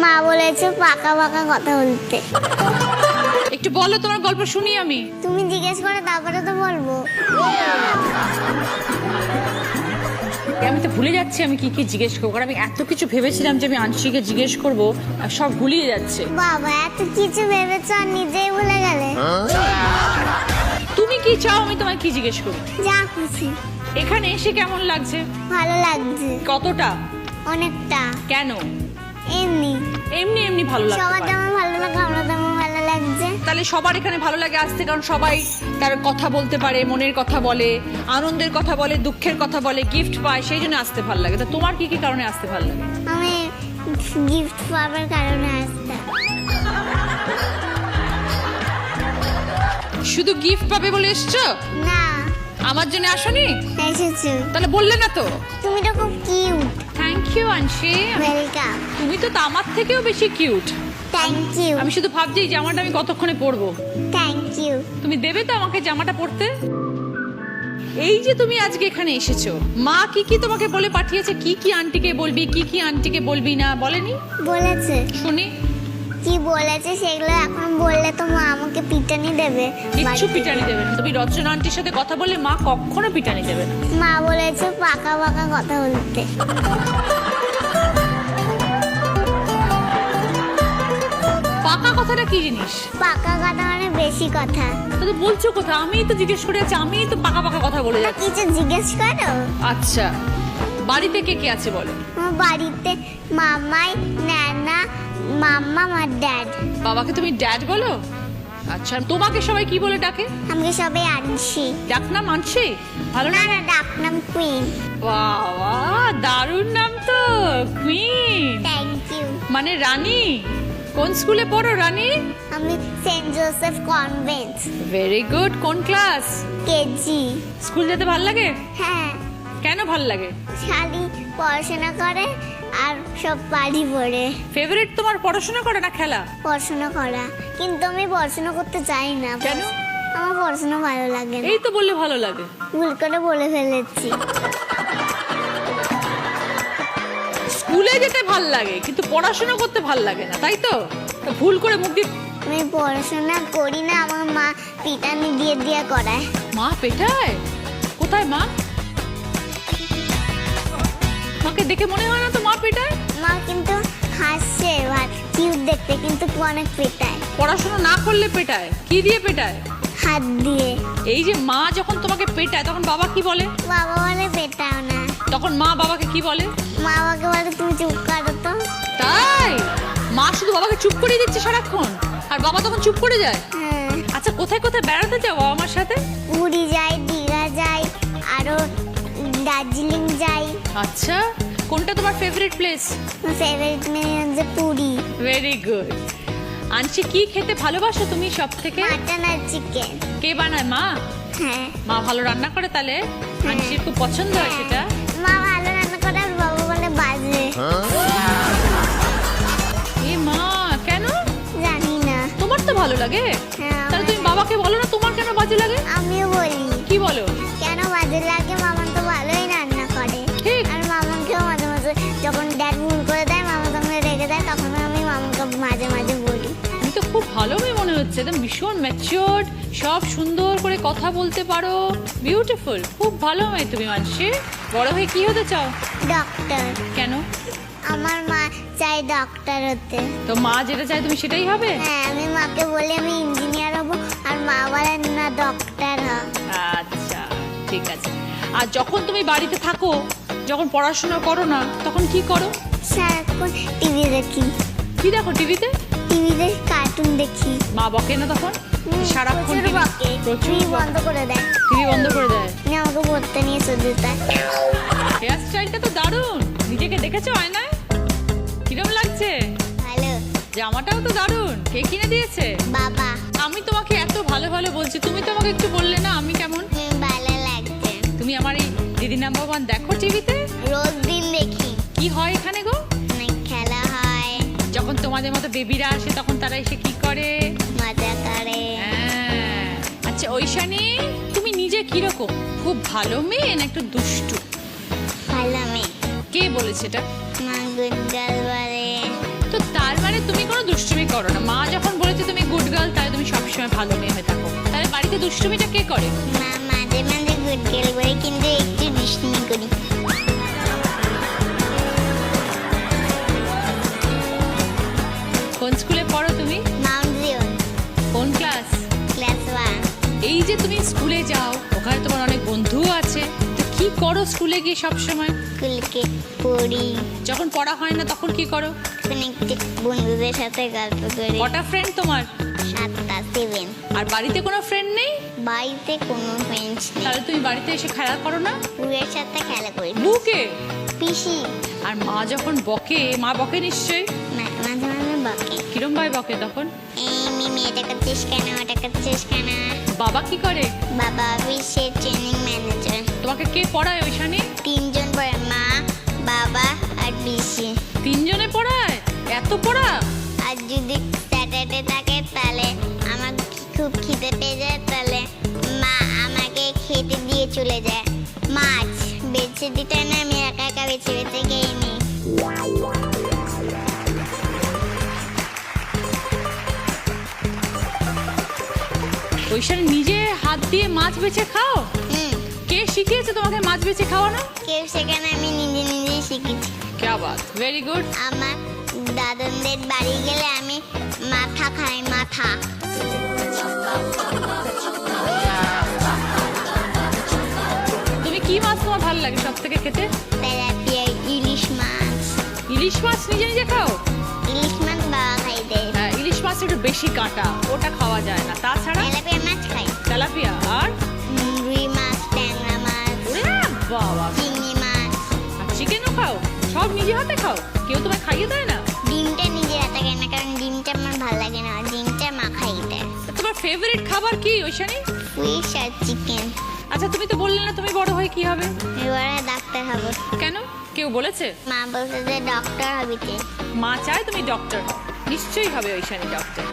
মা বলেছে পাকা পাকা কথা বলতে। একটু বলো, তোমার গল্প শুনি আমি। তুমি জিজ্ঞেস করে তারপরে তো বলবো। আমি তো ভুলে যাচ্ছি আমি কি কি জিজ্ঞেস করবো, কারণ আমি এত কিছু ভেবেছিলাম যে আমি আংশিকে জিজ্ঞেস করবো, সব ভুলিয়ে যাচ্ছে। বাবা এত কিছু ভেবেছ আর নিজেই ভুলে গেলে। তুমি কি চাও আমি তোমায় কি জিজ্ঞেস করি? যা খুশি। এখানে এসে কেমন লাগছে? ভালো লাগছে কতটা? অনেকটা। কেন? এমনি এমনি এমনি ভালো লাগছে। সবার যেমন ভালো লাগে আমরা তেমন ভালো লাগছে। তাহলে সবার এখানে ভালো লাগে আসতে, কারণ সবাই তার কথা বলতে পারে, মনের কথা বলে, আনন্দের কথা বলে, দুঃখের কথা বলে, গিফট পায়, সেই জন্য আসতে ভালো লাগে। তা তোমার কি কি কারণে আসতে ভালো লাগে? আমি গিফট পাওয়ার কারণে আসতে। শুধু গিফট পাবে বলে এসছো? না আমার জন্য আসোনি? এসেছো। তাহলে বললে না তো। তুমি তো খুব cute. Thank you Anshi. Welcome. তুমি তো আমার থেকেও বেশি কিউট। Thank you. আমি শুধু ভাবছি এই জামাটা আমি কতক্ষণে পরবো। Thank you. তুমি দেবে তো আমাকে জামাটা পরতে? এই যে তুমি আজকে এখানে এসেছো, মা কি কি তোমাকে বলে পাঠিয়েছে? কি কি আন্টিকে বলবি, কি কি আন্টিকে বলবি না, বলেনি? বলেছে। শুনি। কি বলেছে সেগুলো এখন বললে তো মা আমাকে পিটানি দেবে। কিচ্ছু পিটানি দেবে না। তুমি রচনা আন্টির সাথে কথা বললে মা কখনো পিটানি দেবে না। মা বলেছে পাকা পাকা কথা বলতে। পাকা কথাটা কি জিনিস? পাকা কথা মানে বেশি কথা। তো বলছো কথা, আমিই তো জিজ্ঞেস করে যাচ্ছি, আমিই তো পাকা পাকা কথা বলে যাচ্ছি। কিছু জিজ্ঞেস করো। আচ্ছা, বাড়িতে কে কে আছে বলো? আমার বাড়িতে মামাই, নানা, মাম্মা, আমার ড্যাড। বাবাকে তুমি ড্যাড বলো? আচ্ছা, তোমাকে সবাই কি বলে ডাকে? আমাকে সবাই আনছি। ডাক নাম আনছি? ভালো না না? না ডাক নাম কুইন। বাবা, দারুণ নাম তো, কুইন। Thank you. মানে রানী। কোন স্কুলে পড়ো রানী? আমি saint Joseph convent. Very good. কোন ক্লাস? কেজি। স্কুল যেতে ভাল লাগে? হ্যাঁ। কেন ভাল লাগে? শালি পড়াশোনা করে আর সব বাড়ি পড়ে। ফেভারিট তোমার পড়াশোনা করা না খেলা? পড়াশোনা করা, কিন্তু আমি পড়াশোনা করতে চাই না। কেন? আমার পড়াশোনা ভালো লাগে না। এই তো বললে ভালো লাগে। ভুল করে বলে ফেলেছি। স্কুলে যেতে ভাল লাগে কিন্তু পড়াশোনা করতে ভাল লাগে না, তাই তো? তা ভুল করে মুখ দিয়ে। আমি পড়াশোনা করি না, আমার মা পিটানি দিয়ে দিয়ে করায়। মা পেটায়? কোথায় মা? মাকে দেখে মনে হয় না তো মা পেটায়। মা কিন্তু হাসছে, কিউট দেখতে, কিন্তু অনেক পেটায়। পড়াশোনা না করলে পেটায়? কি দিয়ে পেটায়? হাত দিয়ে। এই যে মা যখন তোমাকে পেটায় তখন বাবা কি বলে? বাবা বলে পেটাও না। তখন মা বাবাকে কি বলে? মা বাবাকে বলে তুমি চুপ করো তো। তাই? মা শুধু বাবাকে চুপ করিয়ে দিচ্ছে সারাক্ষণ, আর বাবা তখন চুপ করে যায়? হ্যাঁ। আচ্ছা, কোথায় কোথায় বেড়াতে যাও বাবা মার সাথে? পুরী যাই, দীঘা যাই, আরো দার্জিলিং যাই। আচ্ছা, কোনটা তোমার ফেভারিট প্লেস? ফেভারিট মেয়ে হচ্ছে পুরী। Very good. আনছি, কি খেতে ভালোবাসো তুমি সব থেকে? মাটন আর চিকেন। কে বানায়? মা? হ্যাঁ। মা ভালো রান্না করে তাহলে? আনছির খুব পছন্দ হয় সেটা? মা ভালো রান্না করে আর বাবা বলে বাজে। এ মা, কেন? জানি না। তোমার তো ভালো লাগে। হ্যাঁ, তাহলে তুমি বাবাকে বলো না তোমার কেন বাজে লাগে? আমিও বলি। কি বলো? কেন বাজে লাগে, মামান তো ভালোই রান্না করে। ঠিক। আর মামাকেও মাঝে মাঝে যখন ড্যাড ভুল করে দেয়, মামা তখন রেগে দেয়, তখন আমি মামাকে মাঝে মাঝে বলি। তুমি তো খুব ভালো মেয়ে মনে হচ্ছে, একদম ভীষণ ম্যাচিওর্ড, সব সুন্দর করে কথা বলতে পারো, বিউটিফুল, খুব ভালো মেয়ে তুমি। মানসি, বড় হয়ে কি হতে চাও? ডক্টর। কেন? আমার মা চাই ডক্টর হতে। তো মা যেটা চায় তুমি সেটাই হবে? হ্যাঁ, আমি মাকে বলি আমি ইঞ্জিনিয়ার হব, আর মা বলে না ডক্টর হ। আচ্ছা, ঠিক আছে। আর যখন তুমি বাড়িতে থাকো, যখন পড়াশোনা করো না, তখন কি করো? সারাক্ষণ টিভি দেখি। কি দেখো টিভিতে? টিভিতে কার্টুন দেখি। মা বকে না তখন? সারাক্ষণ প্রচুর বকে। প্রচুর টিভি বন্ধ করে দেয়। টিভি বন্ধ করে দেয়। নিয়ে আমাকে পড়তে নিয়ে চলে যায়। হেয়ার স্টাইলটা তো দারুণ। নিজেকে দেখেছো আয়নায়? কিরম লাগছে? ভালো। জামাটাও তো দারুণ। কে কিনে দিয়েছে? বাবা। আমি তোমাকে এত ভালো ভালো বলছি, তুমি তো আমাকে একটু বললে না আমি কেমন? ভালো লাগছে। তুমি আমার এই দিদি নাম্বার 1 দেখো টিভিতে? রোজ দিন দেখি। কি হয় এখানে গো? অনেক খেলা হয়। যখন তোমাদের মতো বেবিরা আসে তখন তারা এসে কি করে? মজা করে। হ্যাঁ। আচ্ছা ঐশানী, তুমি নিজে কিরকম? খুব ভালো মেয়ে না একটু দুষ্টু? ভালো মেয়ে। কে বলেছে এটা? মা গুড গার্ল বলে। তো তার দুষ্টুমি করো না। মা যখন বলেছে তুমি গুড গার্ল, তাহলে তুমি সবসময় ভালো মেয়ে হয়ে থাকো। তাহলে বাড়িতে দুষ্টুমিটা কে করে? মা মাঝে মাঝে গুড গার্ল বলে, কিন্তু একটু দুষ্টুমি করি। কোন স্কুলে পড়ো তুমি? মাউন্ট জিওন, কোন ক্লাস? ক্লাস 1। এই যে তুমি স্কুলে যাও, ওখানে তোমার অনেক বন্ধুও আছে, তো কি করো স্কুলে গিয়ে সব সময়? স্কুলকে পড়ি, যখন পড়া হয় না তখন কি করো? তখন একটু বন্ধুদের সাথে গল্প করি। কটা ফ্রেন্ড তোমার? 7টা 7। আর বাড়িতে কোনো ফ্রেন্ড নেই? বাড়িতে কোনো ফ্রেন্ডস নেই। তাহলে তুমি বাড়িতে এসে খেলা করো না? বুয়ের সাথে খেলা করি। বুকে? পিসি। আর মা যখন বকে, মা বকে নিশ্চয়ই? মাঝে মাঝে বকে। কিরম ভাই বকে তখন? এই মিমি এটা করছিস কেন, ওটা করছিস কেন। বাবা কি করে? বাবা অফিসের ট্রেনিং ম্যানেজার। তোমাকে কে পড়ায় ওইখানে? 3 জন পড়ে, মা, বাবা আর পিসি। 3 জনে পড়ায়? এত পড়া? আর যদি স্যাটারডে থাকে তাহলে আমার খুব খিদে পেয়ে যায়, তাহলে মা আমাকে খেতে দিয়ে চলে যায়। মাছ বেছে দিতে না, আমি একা একা বেছে বেছে খেয়ে নিই। ওইখানে নিজে হাত দিয়ে মাছ বেছে খাও? কে শিখিয়েছে তোমাকে মাছ বেছে খাওয়ানো? কেউ সেখানে, আমি নিজে নিজেই শিখেছি। क्या बात, वेरी गुड। আমার দাদনদের বাড়ি গেলে আমি মাথা খাই, মাথা। তুমি কি মাছ তোমার ভালো লাগে সব থেকে খেতে? তেলাপিয়া, ইলিশ মাছ। ইলিশ মাছ নিজে নিজে খাও? ইলিশ মাছ বাবা খাই দেয়। হ্যাঁ, ইলিশ মাছ একটু বেশি কাটা, ওটা খাওয়া যায় না। তাছাড়া তেলাপিয়া মাছ খাই। তেলাপিয়া আর রুই মাছ, ট্যাংরা মাছ, ওরে বাবা, চিংড়ি মাছ। আর চিকেনও খাও? সব নিজে হাতে খাও? কেউ তোমায় খাইয়ে দেয় না? ডিমটা নিজে হাতে খাই না, কারণ ডিমটা আমার ভালো লাগে না। ডিমটা মা খাই দেয়। তোমার ফেভারিট খাবার কি ওইখানে? ফিশ আর চিকেন। আচ্ছা, তুমি তো বললে না তুমি বড় হয়ে কি হবে? এবারে ডাক্তার হবো। কেন, কেউ বলেছে? মা বলছে যে ডক্টর হবি তুই। মা চায় তুমি ডক্টর হও। নিশ্চয়ই হবে ওইখানে ডক্টর।